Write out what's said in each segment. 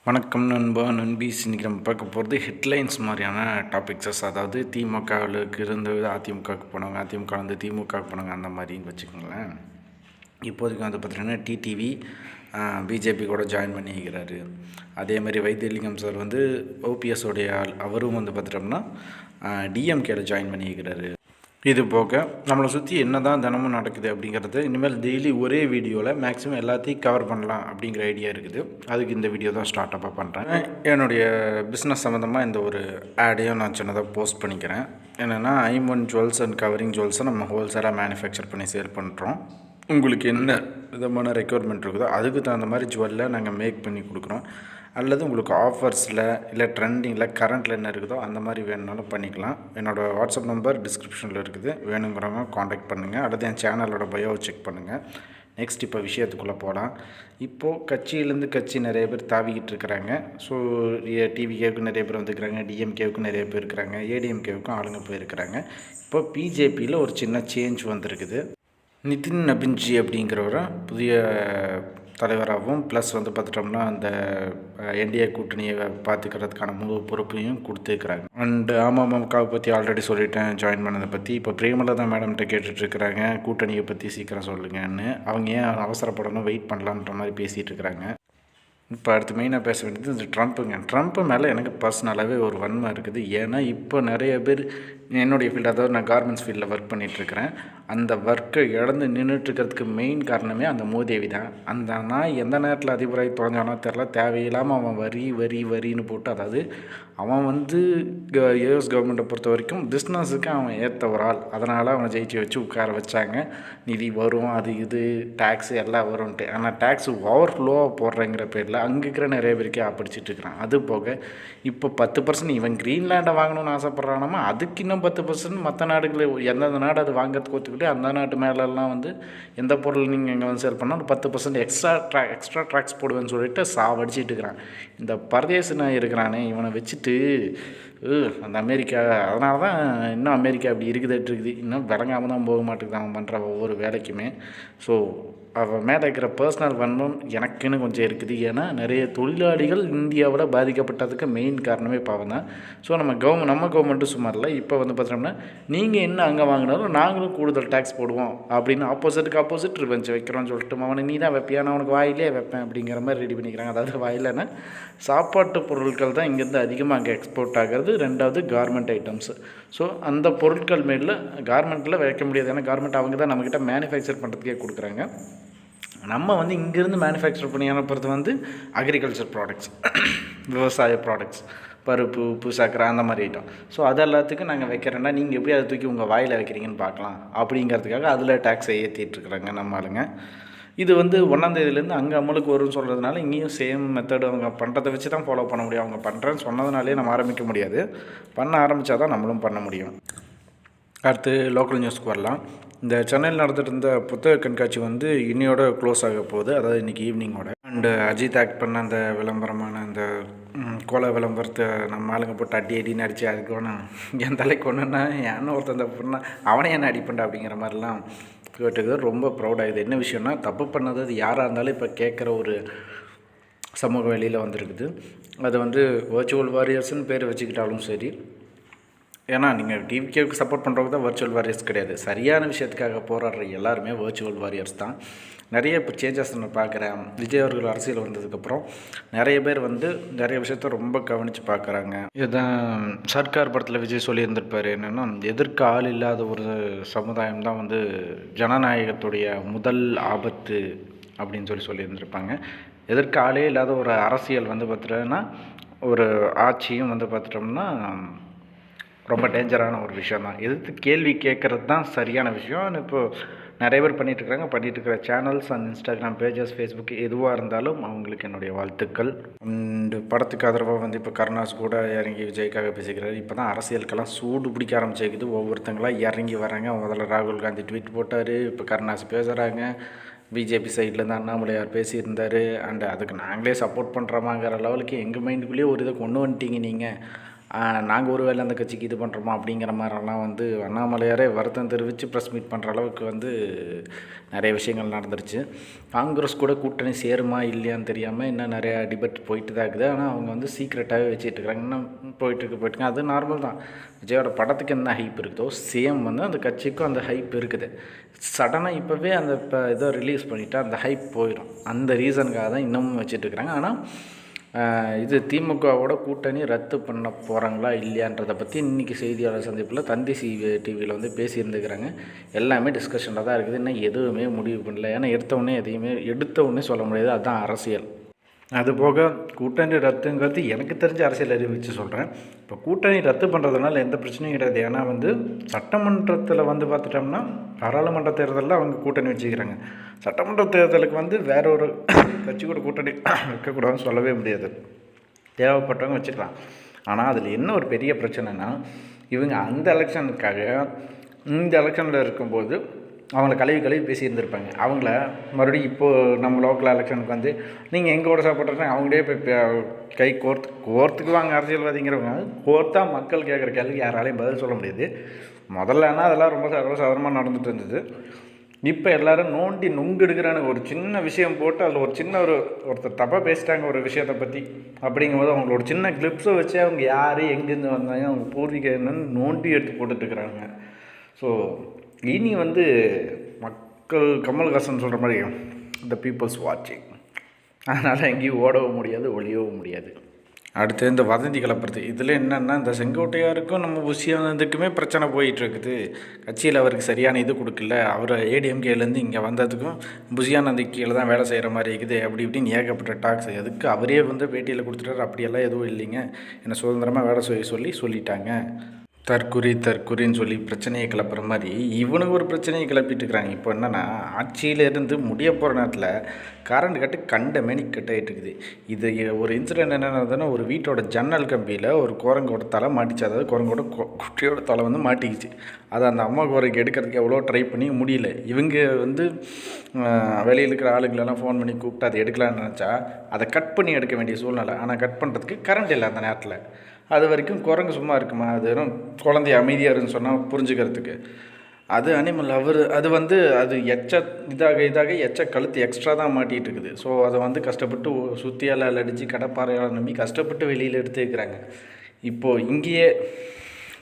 வணக்கம் நண்பா நண்பீஸ். இன்றைக்கி நம்ம பார்க்க போகிறது ஹெட்லைன்ஸ் மாதிரியான டாபிக்ஸஸ். அதாவது திமுகவுக்கு இருந்து அதிமுகவுக்கு போனவங்க, அதிமுக வந்து திமுகவுக்கு போனவங்க, அந்த மாதிரின்னு வச்சுக்கோங்களேன். இப்போதைக்கு வந்து பார்த்திங்கன்னா டிடிவி பிஜேபி கூட ஜாயின் பண்ணிக்கிறாரு. அதேமாதிரி வைத்தியலிங்கம் சார் வந்து ஓபிஎஸோடைய ஆள், அவரும் வந்து பார்த்துட்டோம்னா டிஎம்கேல ஜாயின் பண்ணிக்கிறாரு. இது போக நம்மளை சுற்றி என்ன தான் தினமும் நடக்குது அப்படிங்கிறது இனிமேல் டெய்லி ஒரே வீடியோவில் மேக்ஸிமம் எல்லாத்தையும் கவர் பண்ணலாம் அப்படிங்கிற ஐடியா இருக்குது. அதுக்கு இந்த வீடியோ தான் ஸ்டார்ட் அப்பாக பண்ணுறேன். என்னுடைய பிஸ்னஸ் சம்மந்தமாக இந்த ஒரு ஆடையும் நான் சின்னதாக போஸ்ட் பண்ணிக்கிறேன். என்னென்னா ஐமன் ஜுவல்ஸ் அண்ட் கவரிங் ஜுவல்ஸை நம்ம ஹோல்சேலாக மேனுஃபேக்சர் பண்ணி சேல் பண்ணுறோம். உங்களுக்கு என்ன விதமான ரெக்குயர்மெண்ட் இருக்குதோ அதுக்கு தகுந்த மாதிரி ஜுவல்லை நாங்கள் மேக் பண்ணி கொடுக்குறோம். அல்லது உங்களுக்கு ஆஃபர்ஸில் இல்லை ட்ரெண்டிங்கில் கரண்ட்டில் என்ன இருக்குதோ அந்த மாதிரி வேணுனாலும் பண்ணிக்கலாம். என்னோடய வாட்ஸ்அப் நம்பர் டிஸ்கிரிப்ஷனில் இருக்குது, வேணுங்கிறவங்க காண்டாக்ட் பண்ணுங்கள். அல்லது என் சேனலோட பயோவை செக் பண்ணுங்கள். நெக்ஸ்ட் இப்போ விஷயத்துக்குள்ளே போகலாம். இப்போது கட்சியிலேருந்து கட்சி நிறைய பேர் தாவிக்கிட்டு இருக்கிறாங்க. ஸோ டிவிகேவுக்கு நிறைய பேர் வந்துருக்கிறாங்க, டிஎம்கேவுக்கு நிறைய பேர் இருக்கிறாங்க, ஏடிஎம்கேவுக்கும் ஆளுங்க போயிருக்கிறாங்க. இப்போ பிஜேபியில் ஒரு சின்ன சேஞ்ச் வந்திருக்குது. நிதின் நபின்ஜி அப்படிங்கிறவரை புதிய தலைவராகவும் ப்ளஸ் வந்து பார்த்துட்டோம்னா அந்த என்டிஏ கூட்டணியை பார்த்துக்கிறதுக்கான முழு பொறுப்பையும் கொடுத்துருக்குறாங்க. அண்டு அமமுகவை பற்றி ஆல்ரெடி சொல்லிட்டேன் ஜாயின் பண்ணதை பற்றி. இப்போ பிரேமலதா மேடம்கிட்ட கேட்டுட்ருக்குறாங்க கூட்டணியை பற்றி சீக்கிரம் சொல்லுங்கன்னு. அவங்க ஏன் அவசரப்படணும், வெயிட் பண்ணலான்ற மாதிரி பேசிகிட்டு இருக்கிறாங்க. இப்போ அடுத்து மெயினாக பேச வேண்டியது இந்த ட்ரம்ப்பு மேலே எனக்கு பர்சனலாகவே ஒரு வன்மை இருக்குது. ஏன்னா இப்போ நிறைய பேர் என்னுடைய ஃபீல்டு, அதாவது நான் கார்மெண்ட்ஸ் ஃபீல்டில் ஒர்க் பண்ணிகிட்ருக்கிறேன். அந்த ஒர்க்கை இழந்து நின்றுட்டுருக்கிறதுக்கு மெயின் காரணமே அந்த மூதேவி தான். அந்த நாய் எந்த நேரத்தில் அதிபராகி தொலைஞ்சானோ தெரில, தேவையில்லாமல் அவன் வரின்னு போட்டு, அதாவது அவன் வந்து யூஎஸ் கவர்மெண்ட்டை பொறுத்த வரைக்கும் பிஸ்னஸுக்கு அவன் ஏற்ற ஒரு ஆள். அதனால் அவனை ஜெயிச்சு வச்சு உட்கார வச்சாங்க. நிதி வரும், அது இது டேக்ஸு எல்லாம் வரும்ன்ட்டு. ஆனால் டேக்ஸு ஓவர் ஃப்ளோவாக போடுறேங்கிற பேரில் அங்கே இருக்கிற நிறைய பேருக்கே ஆப்பிடிச்சிட்டு இருக்கிறான். அது போக இப்போ 10% இவன் க்ரீன்லேண்டை வாங்கணும்னு ஆசைப்பட்றானாமா, அதுக்கு இன்னும் 10% மற்ற நாடுகளில் எந்தெந்த நாடு அது வாங்கிறதுக்கு ஒத்துக்கிட்டு அந்த நாட்டு மேலெல்லாம் வந்து எந்த பொருள் நீங்கள் இங்கே வந்து சேல் பண்ணால் 10% எக்ஸ்ட்ரா ட்ராக்ஸ் போடுவேன்னு சொல்லிட்டு சாவடிச்சிட்டு இருக்கிறான். இந்த பரதேசனா இருக்கிறானே, இவனை வச்சுட்டு அந்த அமெரிக்கா, அதனால தான் இன்னும் அமெரிக்கா அப்படி இருக்குது, இன்னும் விளங்காமல் தான் போக மாட்டேங்குது அவன் பண்ணுற ஒவ்வொரு வேலைக்குமே. ஸோ அவன் மேலே இருக்கிற பர்சனல் வன்மம் எனக்குன்னு கொஞ்சம் இருக்குது. ஏன்னா நிறைய தொழிலாளிகள் இந்தியாவில் பாதிக்கப்பட்டதுக்கு மெயின் காரணமே இப்போ அவன் தான். ஸோ நம்ம கவர்மெண்ட்டும் சும்மா இல்லை. இப்போ வந்து பார்த்தோம்னா நீங்கள் என்ன அங்கே வாங்கினாலும் நாங்களும் கூடுதல் டேக்ஸ் போடுவோம் அப்படின்னு ஆப்போசிட் ரிவெஞ்ச் வைக்கிறோன்னு சொல்லிட்டு அவனை நீ தான் வைப்பியா, நான் உனக்கு வாயிலே வைப்பேன் அப்படிங்கிற மாதிரி ரெடி பண்ணிக்கிறாங்க. அதாவது வாயிலன்னா சாப்பாட்டு பொருட்கள் தான் இங்கேருந்து அதிகமாக அங்கே எக்ஸ்போர்ட் ஆகிறது. ரெண்டாவது கார்மெண்ட் ஐட்டம்ஸு. ஸோ அந்த பொருட்கள் மேலே கார்மெண்ட்டில் வைக்க முடியாது. ஏன்னா கார்மெண்ட் அவங்க தான் நம்மக்கிட்ட மேனுஃபேக்சர் பண்ணுறதுக்கே கொடுக்குறாங்க. நம்ம வந்து இங்கேருந்து மேனுஃபேக்சர் பண்ணி அனுப்புறது வந்து அக்ரிகல்ச்சர் ப்ராடக்ட்ஸ், விவசாய ப்ராடக்ட்ஸ், பருப்பு, உப்பு, சர்க்கரை, அந்த மாதிரி ஐட்டம். ஸோ அது எல்லாத்துக்கும் நாங்கள் வைக்கிறேன்னா நீங்கள் எப்படி அதை தூக்கி உங்கள் வாயில் வைக்கிறீங்கன்னு பார்க்கலாம் அப்படிங்கிறதுக்காக அதில் டேக்ஸை ஏற்றிட்டுருக்குறாங்க நம்ம ஆளுங்க. இது வந்து 1ஆம் தேதியிலேருந்து அங்கே அமலுக்கு வரும்னு சொல்கிறதுனால இங்கேயும் சேம் மெத்தடு அவங்க பண்ணுறதை வச்சு தான் ஃபாலோ பண்ண முடியும். அவங்க பண்ணுறேன்னு சொன்னதுனாலே நம்ம ஆரம்பிக்க முடியாது, பண்ண ஆரம்பித்தா தான் நம்மளும் பண்ண முடியும். அடுத்து லோக்கல் நியூஸ்க்கு வரலாம். இந்த சென்னையில் நடந்துட்டு இருந்த புத்தக கண்காட்சி வந்து இன்னையோட க்ளோஸ் ஆக போகுது, அதாவது இன்றைக்கி ஈவினிங்கோட. அண்டு அஜித் ஆக்ட் பண்ண அந்த விளம்பரமான அந்த கோல விளம்பரத்தை நம்ம ஆளுங்க போட்டு அடின்னு அடித்து அதுக்கு வேணும் என் தலைக்கு ஒன்றுன்னா ஏன்னு ஒருத்தன் தப்பு பண்ணால் அவனே என்ன அடிப்பண்டா அப்படிங்கிற மாதிரிலாம் கேட்டுக்கு ரொம்ப ப்ரௌடாகுது. என்ன விஷயம்னா, தப்பு பண்ணது அது யாராக இருந்தாலும் இப்போ கேட்குற ஒரு சமூக வெளியில் வந்துருக்குது. அது வந்து வர்ச்சுவல் வாரியர்ஸ்னு பேர் வச்சுக்கிட்டாலும் சரி, ஏன்னா நீங்கள் டிவிகேவுக்கு சப்போர்ட் பண்ணுறவங்க தான் வர்ச்சுவல் வாரியர்ஸ் கிடையாது. சரியான விஷயத்துக்காக போராடுற எல்லாருமே வர்ச்சுவல் வாரியர்ஸ் தான். நிறைய இப்போ சேஞ்சஸ் நான் பார்க்குறேன். விஜய் அவர்கள் அரசியல் வந்ததுக்கப்புறம் நிறைய பேர் வந்து நிறைய விஷயத்த ரொம்ப கவனித்து பார்க்குறாங்க. இதுதான் சர்க்கார் படத்தில் விஜய் சொல்லியிருந்திருப்பார், என்னென்னா எதிர்க்க ஆள் இல்லாத ஒரு சமுதாயம் தான் வந்து ஜனநாயகத்துடைய முதல் ஆபத்து அப்படின்னு சொல்லியிருந்திருப்பாங்க. எதிர்க்க ஆளே இல்லாத ஒரு அரசியல் வந்து பார்த்துட்டோன்னா, ஒரு ஆட்சியும் வந்து பார்த்துட்டோம்னா ரொம்ப டேஞ்சரான ஒரு விஷயம் தான். எதிர்த்து கேள்வி கேட்குறது தான் சரியான விஷயம். இப்போது நிறைய பேர் பண்ணிகிட்ருக்கிற channels and Instagram pages, Facebook எதுவாக இருந்தாலும் அவங்களுக்கு என்னுடைய வாழ்த்துக்கள். அண்டு படத்துக்கு ஆதரவாக வந்து இப்போ கருணாஸ் கூட இறங்கி விஜய்க்காக பேசிக்கிறாரு. இப்போ தான் அரசியலுக்கெல்லாம் சூடு பிடிக்க ஆரம்பிச்சிருக்குது. ஒவ்வொருத்தங்களாம் இறங்கி வராங்க. முதல்ல ராகுல் காந்தி ட்வீட் போட்டார், இப்போ கருணாஸ் பேசுகிறாங்க. பிஜேபி சைட்லேருந்து அண்ணாமலையார் பேசியிருந்தார். அண்டு அதுக்கு நாங்களே சப்போர்ட் பண்ணுறோமாங்கிற லெவலுக்கு எங்கள் மைண்டுக்குள்ளேயே ஒரு இதை கொண்டு வந்துட்டீங்க நீங்கள் நாங்கள் ஒரு வேளை அந்த கட்சிக்கு இது பண்ணுறோமா அப்படிங்கிற மாதிரிலாம் வந்து அண்ணாமலையாரே வருத்தம் தெரிவித்து ப்ரெஸ் மீட் பண்ணுற அளவுக்கு வந்து நிறைய விஷயங்கள் நடந்துருச்சு. காங்கிரஸ் கூட கூட்டணி சேருமா இல்லையான்னு தெரியாமல் இன்னும் நிறையா டிபேட் போயிட்டு தான் இருக்குது. ஆனால் அவங்க வந்து சீக்ரெட்டாகவே வச்சுட்டு இருக்கிறாங்க. இன்னும் போயிட்டுருக்கு. அது நார்மல் தான். விஜயோட படத்துக்கு என்ன ஹைப் இருக்குதோ சேம் வந்து அந்த கட்சிக்கும் அந்த ஹைப் இருக்குது. சடனாக இப்போவே அந்த இதை ரிலீஸ் பண்ணிவிட்டு அந்த ஹைப் போயிடும். அந்த ரீசனுக்காக தான் இன்னமும் வச்சுட்டுருக்குறாங்க. ஆனால் இது திமுகவோட கூட்டணி ரத்து பண்ண போகிறாங்களா இல்லையான்றதை பற்றி இன்றைக்கி செய்தியாளர் சந்திப்பில் தந்தி டிவியில் வந்து பேசியிருந்துக்கிறாங்க. எல்லாமே டிஸ்கஷனில் தான் இருக்குது. இன்னும் எதுவுமே முடிவு பண்ணல. ஏன்னா எடுத்த உடனே சொல்ல முடியாது. அதுதான் அரசியல். அதுபோக கூட்டணி ரத்துங்கிறது எனக்கு தெரிஞ்ச அரசியல் அறிவு வச்சு சொல்கிறேன். இப்போ கூட்டணி ரத்து பண்ணுறதுனால எந்த பிரச்சனையும் கிடையாது. ஏன்னா வந்து சட்டமன்றத்தில் வந்து பார்த்துட்டோம்னா பாராளுமன்ற தேர்தலில் அவங்க கூட்டணி வச்சுக்கிறாங்க. சட்டமன்ற தேர்தலுக்கு வந்து வேற ஒரு கட்சி கூட கூட்டணி வைக்கக்கூடாதுன்னு சொல்லவே முடியாது. தேவைப்பட்டவங்க வச்சுக்கலாம். ஆனால் அதில் என்ன ஒரு பெரிய பிரச்சனைனா, இவங்க அந்த எலெக்ஷனுக்காக இந்த எலெக்ஷனில் இருக்கும்போது அவங்கள கழுவி பேசியிருந்திருப்பாங்க. அவங்கள மறுபடியும் இப்போது நம்ம லோக்கல் எலெக்ஷனுக்கு வந்து நீங்கள் எங்களோட சப்போர்ட்டர்னா அவங்களே போய் கை கோர்த்துக்குவாங்க. அரசியல்வாதிங்கிறவங்க கோர்த்தா மக்கள் கேட்குற கேள்விக்கு யாராலையும் பதில் சொல்ல முடியாது. முதல்லன்னா அதெல்லாம் ரொம்ப சர்வசாதாரணமாக நடந்துட்டு இருந்தது. இப்போ எல்லோரும் நோண்டி நுங்கெடுக்கிறான ஒரு சின்ன விஷயம் போட்டு அதில் ஒரு சின்ன ஒருத்தர் தப்பாக பேசிட்டாங்க ஒரு விஷயத்தை பற்றி. அப்படிங்கும்போது அவங்களோட சின்ன கிளிப்ஸை வச்சு அவங்க யார் எங்கேருந்து வந்தாங்க அவங்க பூர்வீகம் என்னன்னு நோண்டி எடுத்து போட்டுட்ருக்குறாங்க. ஸோ இனி வந்து மக்கள் கமல்ஹாசன் சொல்கிற மாதிரி த பீப்புள்ஸ் வாட்சிங். அதனால் எங்கேயும் ஓடவும் முடியாது, ஒளியவும் முடியாது. அடுத்து இந்த வதந்தி கிளப்புறது. இதில் என்னென்னா, இந்த செங்கோட்டையாருக்கும் நம்ம புஷியானதுக்குமே பிரச்சனை போயிட்டுருக்குது. கட்சியில் அவருக்கு சரியான இது கொடுக்கல. அவர் ஏடிஎம்கேலேருந்து இங்கே வந்ததுக்கும் புஷியானந்து கீழே தான் வேலை செய்கிற மாதிரி இருக்குது. அப்படி இப்படின்னு ஏகப்பட்ட டாக்ஸ். எதுக்கு அவரே வந்து பேட்டியில் கொடுத்துட்டாரு. அப்படியெல்லாம் எதுவும் இல்லைங்க, என்னை சுதந்திரமாக வேலை சொல்லிட்டாங்க. தற்குறின்னு சொல்லி பிரச்சனையை கிளப்புற மாதிரி இவனுக்கு ஒரு பிரச்சனையை கிளப்பிட்டு இருக்கிறாங்க. இப்போ என்னென்னா, ஆட்சியிலேருந்து முடிய போகிற நேரத்தில் கரண்ட் கட்டு கண்ட மேனி கட் ஆகிட்டு இருக்குது. இது ஒரு இன்சிடென்ட் என்னென்னா, ஒரு வீட்டோட ஜன்னல் கம்பியில் ஒரு குரங்கோட தலை மாட்டிச்சு. அதாவது குரங்கோட குட்டியோட தலை வந்து மாட்டிக்கிச்சு. அதை அந்த அம்மா குரங்கு எடுக்கிறதுக்கு எவ்வளோ ட்ரை பண்ணி முடியல. இவங்க வந்து வெளியில் இருக்கிற ஆளுங்களெல்லாம் ஃபோன் பண்ணி கூப்பிட்டு அதை எடுக்கலான்னு நினச்சா அதை கட் பண்ணி எடுக்க வேண்டிய சூழ்நிலை. ஆனால் கட் பண்ணுறதுக்கு கரண்ட் இல்லை அந்த நேரத்தில். அது வரைக்கும் குரங்கு சும்மா இருக்குமா? அது வெறும் குழந்தைய அமைதியாருன்னு சொன்னால் புரிஞ்சுக்கிறதுக்கு. அது அனிமல். அது வந்து அது இதாக எச்ச கழுத்து எக்ஸ்ட்ரா தான் மாட்டிகிட்டு இருக்குது. ஸோ அதை வந்து கஷ்டப்பட்டு சுத்தியால் அடித்து கடப்பாறையால் நம்பி கஷ்டப்பட்டு வெளியில் எடுத்து வைக்கிறாங்க. இப்போது இங்கேயே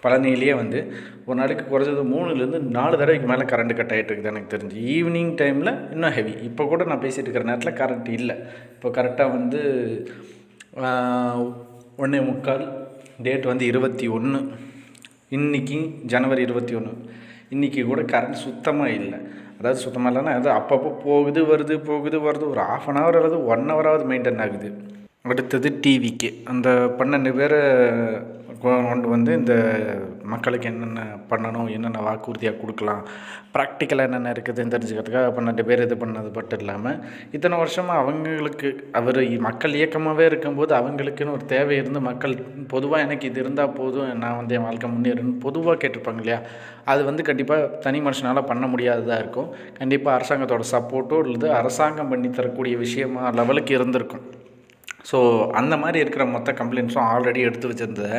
பழனியிலேயே வந்து ஒரு நாளைக்கு குறைஞ்சது 3-4 தடவைக்கு மேலே கரண்ட் கட் ஆகிட்டு இருக்குது எனக்கு தெரிஞ்சு. ஈவினிங் டைமில் இன்னும் ஹெவி. இப்போ கூட நான் பேசிகிட்டு இருக்கிற நேரத்தில் கரண்ட் இல்லை. இப்போ கரெக்டாக வந்து 1:45. டேட் வந்து 21. இன்றைக்கி ஜனவரி 21. இன்றைக்கி கூட கரண்ட் சுத்தமாக இல்லை. அதாவது சுத்தமாக இல்லைன்னா அது அப்பப்போ போகுது வருது ஒரு 1/2 hour அல்லது 1 hour மெயின்டைன் ஆகுது. அடுத்தது டிவிக்கு அந்த 12 பேரை கொண்டு வந்து இந்த மக்களுக்கு என்னென்ன பண்ணணும், என்னென்ன வாக்குறுதியாக கொடுக்கலாம், ப்ராக்டிக்கலாக என்னென்ன இருக்குதுன்னு தெரிஞ்சுக்கிறதுக்காக 12 பேர் இது பண்ணது மட்டும் இல்லாமல் இத்தனை வருஷமாக அவங்களுக்கு அவர் மக்கள் இயக்கமாகவே இருக்கும்போது அவங்களுக்குன்னு ஒரு தேவை இருந்து மக்கள் பொதுவாக எனக்கு இது இருந்தால் போதும், நான் வந்து என் வாழ்க்கை முன்னேறுன்னு பொதுவாக கேட்டிருப்பாங்க இல்லையா? அது வந்து கண்டிப்பாக தனி மனுஷனால் பண்ண முடியாததாக இருக்கும். கண்டிப்பாக அரசாங்கத்தோட சப்போர்ட்டோ இல்லை அரசாங்கம் பண்ணி தரக்கூடிய விஷயமா லெவலுக்கு இருந்திருக்கும். ஸோ அந்த மாதிரி இருக்கிற மொத்த கம்ப்ளைண்ட்ஸும் ஆல்ரெடி எடுத்து வச்சுருந்ததை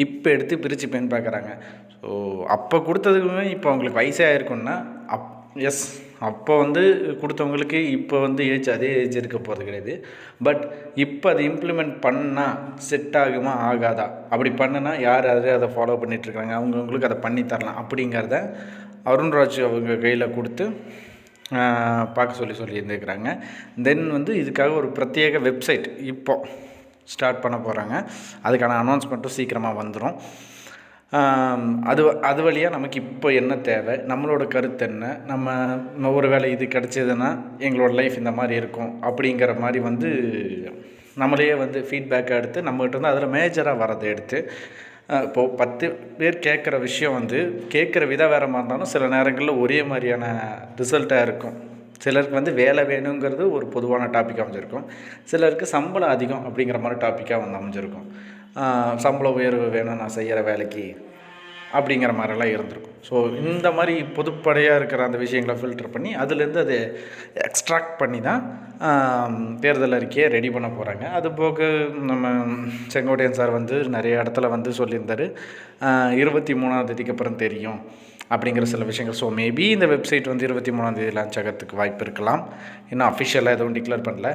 இப்போ எடுத்து பிரித்து பெண் பார்க்குறாங்க. ஸோ அப்போ கொடுத்ததுக்குமே இப்போ அவங்களுக்கு வயசாக இருக்குன்னா எஸ் அப்போ வந்து கொடுத்தவங்களுக்கு இப்போ வந்து அதே ஏஜ் இருக்க போகிறது கிடையாது. பட் இப்போ அதை இம்ப்ளிமெண்ட் பண்ணால் செட் ஆகுமா ஆகாதா, அப்படி பண்ணுனா யார் அதை ஃபாலோ பண்ணிகிட்ருக்காங்க, அவங்கவுங்களுக்கு அதை பண்ணி தரலாம் அப்படிங்கிறத அருண்ராஜ் அவங்க கையில் கொடுத்து பார்க்க சொல்லியிருந்துருக்கிறாங்க. தென் வந்து இதுக்காக ஒரு பிரத்யேக வெப்சைட் இப்போது ஸ்டார்ட் பண்ண போகிறாங்க. அதுக்கான அனௌன்ஸ்மெண்ட்டும் சீக்கிரமாக வந்துடும். அது வழியாக நமக்கு இப்போ என்ன தேவை, நம்மளோட கருத்து என்ன, நம்ம ஒரு வேளை இது கிடச்சிதுன்னா எங்களோட லைஃப் இந்த மாதிரி இருக்கும் அப்படிங்கிற மாதிரி வந்து நம்மளே வந்து ஃபீட்பேக்காக எடுத்து நம்மகிட்ட வந்து அதில் மேஜராக வரதை எடுத்து இப்போது 10 பேர் கேட்குற விஷயம் வந்து கேட்குற விதம் வேறு மாதிரி இருந்தாலும் சில நேரங்களில் ஒரே மாதிரியான ரிசல்ட்டாக இருக்கும். சிலருக்கு வந்து வேலை வேணுங்கிறது ஒரு பொதுவான டாப்பிக்காக அமைஞ்சிருக்கும். சிலருக்கு சம்பளம் அதிகம் அப்படிங்கிற மாதிரி டாப்பிக்காக வந்து அமைஞ்சிருக்கும். சம்பள உயர்வு வேணும் நான் செய்கிற வேலைக்கு அப்படிங்கிற மாதிரிலாம் இருந்திருக்கும். ஸோ இந்த மாதிரி பொதுப்படையாக இருக்கிற அந்த விஷயங்களை ஃபில்டர் பண்ணி அதுலேருந்து அதை எக்ஸ்ட்ராக்ட் பண்ணி தான் தேர்தல் அறிக்கையை ரெடி பண்ண போகிறாங்க. அது போக நம்ம செங்கோட்டையன் சார் வந்து நிறைய இடத்துல வந்து சொல்லியிருந்தார் 23ஆம் தேதிக்கு அப்புறம் தெரியும் அப்படிங்கிற சில விஷயங்கள். ஸோ மேபி இந்த வெப்சைட் வந்து 23ஆம் தேதி லான்ச் ஆகிறதுக்கு வாய்ப்பு இருக்கலாம். இன்னும் அஃபிஷியலாக எதுவும் டிக்ளேர் பண்ணல.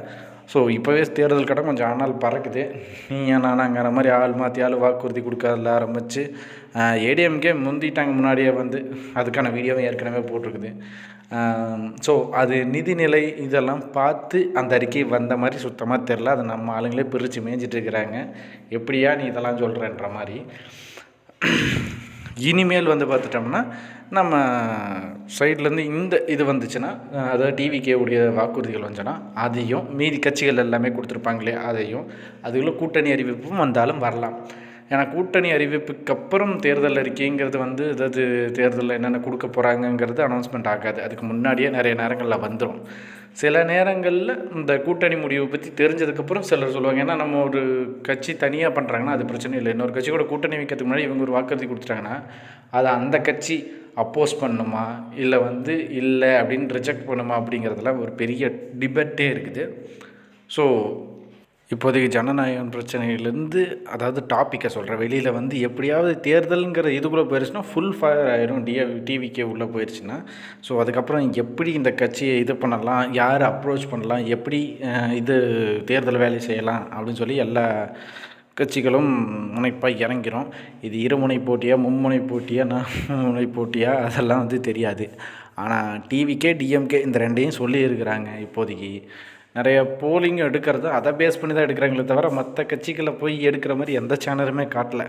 ஸோ இப்போவே தேர்தல் கடன் கொஞ்சம் ஆனால் பறக்குது. நீ நானாங்கிற மாதிரி ஆள் மாற்றி ஆள் வாக்குறுதி கொடுக்கறதுல ஆரம்பித்து ஏடிஎம்கே முந்திட்டாங்க முன்னாடியே வந்து அதுக்கான வீடியோவை ஏற்கனவே போட்டிருக்குது. ஸோ அது நிதிநிலை இதெல்லாம் பார்த்து அந்த அறிக்கை வந்த மாதிரி சுத்தமாக தெரில. அதை நம்ம ஆளுங்களே பிரித்து மேய்ஞ்சிட்டு இருக்கிறாங்க. எப்படியா நீ இதெல்லாம் சொல்கிறேன்ற மாதிரி. இனிமேல் வந்து பார்த்துட்டோம்னா நம்ம சைட்லேருந்து இந்த இது வந்துச்சுன்னா, அதாவது டிவிகே உடைய வாக்குறுதிகள் வந்துச்சுன்னா அதையும் மீதி கட்சிகள் எல்லாமே கொடுத்துருப்பாங்களே அதையும், அதுக்குள்ளே கூட்டணி அறிவிப்பும் வந்தாலும் வரலாம். ஏன்னா கூட்டணி அறிவிப்புக்கு அப்புறம் தேர்தல் அறிக்கைங்கிறது வந்து அதாவது தேர்தலில் என்னென்ன கொடுக்க போகிறாங்கங்கிறது அனௌன்ஸ்மெண்ட் ஆகாது. அதுக்கு முன்னாடியே நிறைய நேரங்களில் வந்துடும். சில நேரங்களில் இந்த கூட்டணி முடிவை பற்றி தெரிஞ்சதுக்கப்புறம் சிலர் சொல்லுவாங்க, ஏன்னா நம்ம ஒரு கட்சி தனியாக பண்ணுறாங்கன்னா அது பிரச்சனை இல்லை. இன்னொரு கட்சி கூட கூட்டணி வைக்கிறதுக்கு முன்னாடி இவங்க ஒரு வாக்குறுதி கொடுத்துட்டாங்கன்னா அதை அந்த கட்சி அப்போஸ் பண்ணணுமா இல்லை வந்து இல்லை அப்படின்னு ரிஜெக்ட் பண்ணுமா அப்படிங்கிறதுலாம் ஒரு பெரிய டிபேட்டே இருக்குது. ஸோ இப்போதைக்கு ஜனநாயகம் பிரச்சனையிலேருந்து அதாவது டாப்பிக்கை சொல்கிறேன், வெளியில் வந்து எப்படியாவது தேர்தலுங்கிற இதுக்குள்ளே போயிடுச்சுன்னா ஃபுல் ஃபயர் ஆயிரும். டிவிக்கே உள்ளே போயிடுச்சுன்னா. ஸோ அதுக்கப்புறம் எப்படி இந்த கட்சியை இது பண்ணலாம், யார் அப்ரோச் பண்ணலாம், எப்படி இது தேர்தல் வேலை செய்யலாம் அப்படின்னு சொல்லி எல்லா கட்சிகளும் முனைப்பாக இறங்கிரும். இது இருமுனை போட்டியா மும்முனை போட்டியா நான்முனை போட்டியா அதெல்லாம் வந்து தெரியாது. ஆனால் டிவிக்கே டிஎம்கே இந்த ரெண்டையும் சொல்லியிருக்கிறாங்க. இப்போதைக்கு நிறைய போலிங் எடுக்கிறது அதை பேஸ் பண்ணி தான் எடுக்கிறாங்களே தவிர மற்ற கட்சிகளை போய் எடுக்கிற மாதிரி எந்த சேனலுமே காட்டலை.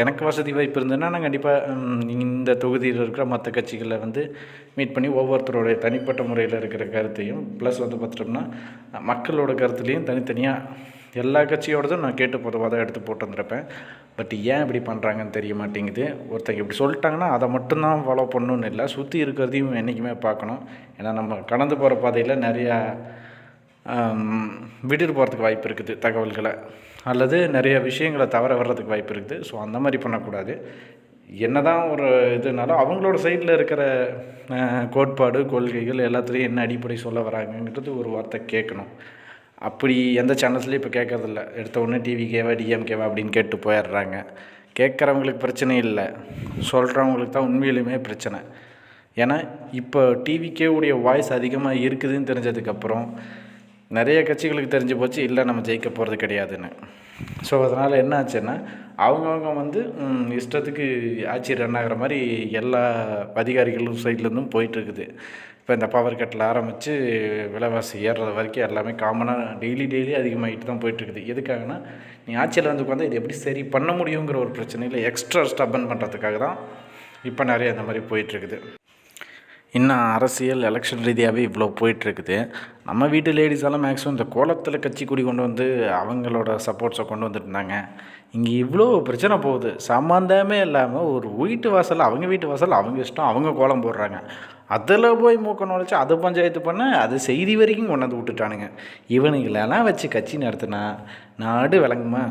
எனக்கு வசதி வாய்ப்பு இருந்ததுன்னா நான் கண்டிப்பாக இந்த தொகுதியில் இருக்கிற மற்ற கட்சிகளை வந்து மீட் பண்ணி ஒவ்வொருத்தருடைய தனிப்பட்ட முறையில் இருக்கிற கருத்தையும் ப்ளஸ் வந்து பார்த்துட்டோம்னா மக்களோட கருத்துலேயும் தனித்தனியாக எல்லா கட்சியோடதும் நான் கேட்டு பொதுவாக தான் எடுத்து போட்டு வந்திருப்பேன். பட் ஏன் இப்படி பண்ணுறாங்கன்னு தெரிய மாட்டேங்குது. ஒருத்தங்க இப்படி சொல்லிட்டாங்கன்னா அதை மட்டும்தான் ஃபாலோ பண்ணணுன்னு இல்லை, சுற்றி இருக்கிறதையும் என்றைக்குமே பார்க்கணும். ஏன்னா நம்ம கடந்து போகிற பாதையில் நிறையா விட்டுட்டு போகிறதுக்கு வாய்ப்பு இருக்குது தகவல்களை, அல்லது நிறைய விஷயங்களை தவற வர்றதுக்கு வாய்ப்பு இருக்குது. ஸோ அந்த மாதிரி பண்ணக்கூடாது. என்ன தான் ஒரு இதுனாலும் அவங்களோட சைடில் இருக்கிற கோட்பாடு கொள்கைகள் எல்லாத்துலேயும் என்ன அடிப்படை சொல்ல வராங்கங்கிறது ஒரு வார்த்தை கேட்கணும். அப்படி எந்த சேனல்ஸ்லேயும் இப்போ கேட்குறதில்ல. எடுத்த உடனே டிவிகேவா டிஎம்கேவா அப்படின்னு கேட்டு போயிடுறாங்க. கேட்குறவங்களுக்கு பிரச்சனை இல்லை, சொல்கிறவங்களுக்கு தான் உண்மையிலுமே பிரச்சனை. ஏன்னா இப்போ டிவிகே உடைய வாய்ஸ் அதிகமாக இருக்குதுன்னு தெரிஞ்சதுக்கப்புறம் நிறைய கட்சிகளுக்கு தெரிஞ்சு போச்சு இல்லை நம்ம ஜெயிக்க போகிறது கிடையாதுன்னு. ஸோ அதனால் என்ன ஆச்சுன்னா அவங்கவுங்க வந்து இஷ்டத்துக்கு ஆட்சி ரன் ஆகிற மாதிரி எல்லா அதிகாரிகளும் சைட்லேருந்தும் போயிட்டுருக்குது. இப்போ இந்த பவர் கட்டில் ஆரம்பித்து விலைவாசி ஏறுறது வரைக்கும் எல்லாமே காமனாக டெய்லி அதிகமாகிட்டு தான் போயிட்டுருக்குது. எதுக்காகனா நீ ஆட்சியில் வந்து உட்காந்து இது எப்படி சரி பண்ண முடியுங்கிற ஒரு பிரச்சனையில் எக்ஸ்ட்ரா ஸ்டபன் பண்ணுறதுக்காக தான் இப்போ நிறைய இந்த மாதிரி போயிட்டுருக்குது. இன்னும் அரசியல் எலெக்ஷன் ரீதியாகவே இவ்வளோ போயிட்டுருக்குது. நம்ம வீட்டு லேடிஸெல்லாம் மேக்ஸிமம் இந்த கோலத்தில் கட்சி கொடி கொண்டு வந்து அவங்களோட சப்போர்ட்ஸை கொண்டு வந்துட்டுருந்தாங்க. இங்கே இவ்வளோ பிரச்சனை போகுது. சம்மந்தமே இல்லாமல் ஒரு வீட்டு வாசல் அவங்க வீட்டு வாசல் அவங்க இஷ்டம் அவங்க கோலம் போடுறாங்க. அதில் போய் மூக்க நுழைச்சி அதை பஞ்சாயத்து பண்ண அது செய்தி வரைக்கும் கொண்டாந்து விட்டுட்டானுங்க. இவனுங்களெல்லாம் வச்சு கட்சி நடத்தினா நாடு விளங்குமா?